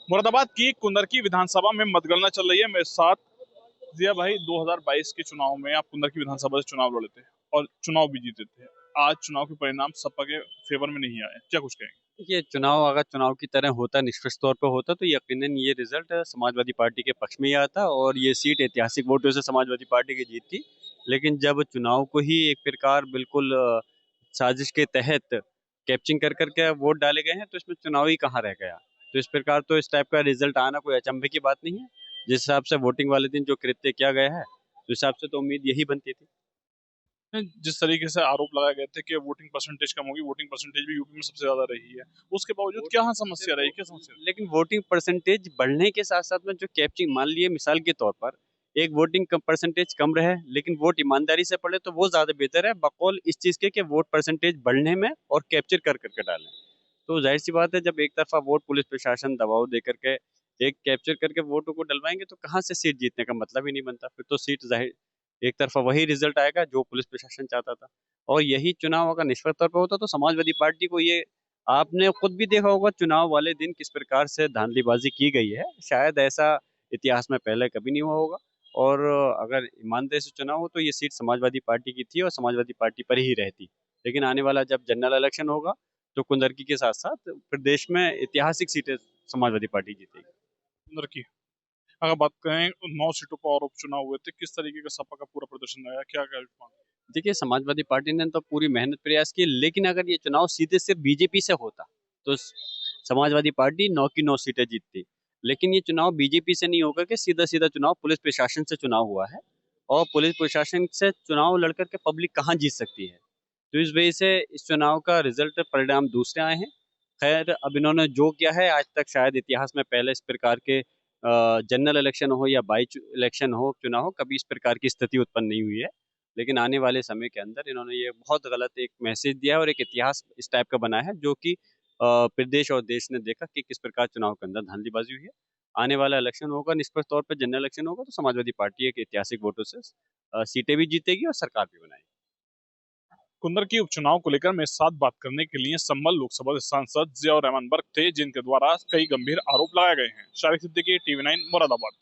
मुरादाबाद की कुंदरकी विधानसभा में मतगणना चल रही है। मेरे साथ जिया भाई, 2022 के चुनाव में आप कुंदरकी विधानसभा से चुनाव लड़े थे और चुनाव भी जीते थे। आज चुनाव के परिणाम सपा के फेवर में नहीं आए, क्या कुछ कहेंगे? ये चुनाव अगर चुनाव की तरह होता, निष्पक्ष तौर पे होता, तो यकीनन ये रिजल्ट समाजवादी पार्टी के पक्ष में ही आता और ये सीट ऐतिहासिक वोटों से समाजवादी पार्टी की जीतती। लेकिन जब चुनाव को ही एक प्रकार बिल्कुल साजिश के तहत कैप्चरिंग कर करके वोट डाले गए हैं, तो इसमें चुनाव ही कहाँ रह गया। तो इस प्रकार तो इस टाइप का रिजल्ट आना कोई अचंभे की बात नहीं है। जिस हिसाब से वोटिंग वाले दिन जो कृत्य किया गया है, उस हिसाब से तो उम्मीद यही बनती थी। जिस तरीके से आरोप लगाए गए थे कि वोटिंग परसेंटेज कम होगी, वोटिंग परसेंटेज भी यूपी में सबसे ज्यादा रही है, उसके बावजूद क्या समस्या रही, क्या समस्या रही? लेकिन वोटिंग परसेंटेज बढ़ने के साथ साथ में जो कैप्चरिंग, मान लिए मिसाल के तौर पर एक वोटिंग परसेंटेज कम रहे लेकिन वोट ईमानदारी से पड़े, तो वो ज्यादा बेहतर है बकौल इस चीज के कि वोट परसेंटेज बढ़ने में और कैप्चर कर करके डालें। तो जाहिर सी बात है, जब एक तरफा वोट पुलिस प्रशासन दबाव दे करके एक कैप्चर करके वोटों को डलवाएंगे, तो कहाँ से सीट जीतने का मतलब ही नहीं बनता। फिर तो सीट जाहिर एक तरफा वही रिजल्ट आएगा जो पुलिस प्रशासन चाहता था। और यही चुनाव अगर निष्पक्ष तौर पर होता, तो समाजवादी पार्टी को ये, आपने खुद भी देखा होगा चुनाव वाले दिन किस प्रकार से धांधलीबाजी की गई है, शायद ऐसा इतिहास में पहले कभी नहीं हुआ होगा। और अगर ईमानदारी से चुनाव हो, तो ये सीट समाजवादी पार्टी की थी और समाजवादी पार्टी पर ही रहती। लेकिन आने वाला जब जनरल इलेक्शन होगा, तो कुंदरकी के साथ साथ प्रदेश में ऐतिहासिक सीटें समाजवादी पार्टी जीतेगी। अंदर की अगर बात करें, 9 सीटों पर और उपचुनाव हुए थे, किस तरीके का सपा का पूरा प्रदर्शन रहा, क्या क्या मांग? देखिए, समाजवादी पार्टी ने तो पूरी मेहनत प्रयास की, लेकिन अगर ये चुनाव सीधे सिर्फ बीजेपी से होता, तो समाजवादी पार्टी 9 की 9 सीटें जीतती। लेकिन ये चुनाव बीजेपी से नहीं होगा कि सीधा सीधा चुनाव पुलिस प्रशासन से चुनाव हुआ है, और पुलिस प्रशासन से चुनाव लड़कर के पब्लिक कहाँ जीत सकती है। तो इस वजह से इस चुनाव का रिजल्ट, परिणाम दूसरे आए हैं। खैर, अब इन्होंने जो किया है, आज तक शायद इतिहास में पहले इस प्रकार के जनरल इलेक्शन हो या बाई इलेक्शन हो, चुनाव हो, कभी इस प्रकार की स्थिति उत्पन्न नहीं हुई है। लेकिन आने वाले समय के अंदर इन्होंने ये बहुत गलत एक मैसेज दिया है और एक इतिहास इस टाइप का बनाया है, जो कि प्रदेश और देश ने देखा कि किस प्रकार चुनाव के अंदर धांधलीबाजी हुई है। आने वाला इलेक्शन होगा, निष्पक्ष तौर पर जनरल इलेक्शन होगा, तो समाजवादी पार्टी एक ऐतिहासिक वोटों से सीटें भी जीतेगी और सरकार भी बनाएगी। कुंदरकी उपचुनाव को लेकर मेरे साथ बात करने के लिए संभल लोकसभा सांसद जिया रहमान बर्क थे, जिनके द्वारा कई गंभीर आरोप लगाए गए हैं। शारिक सिद्दीकी, टीवी 9 मुरादाबाद।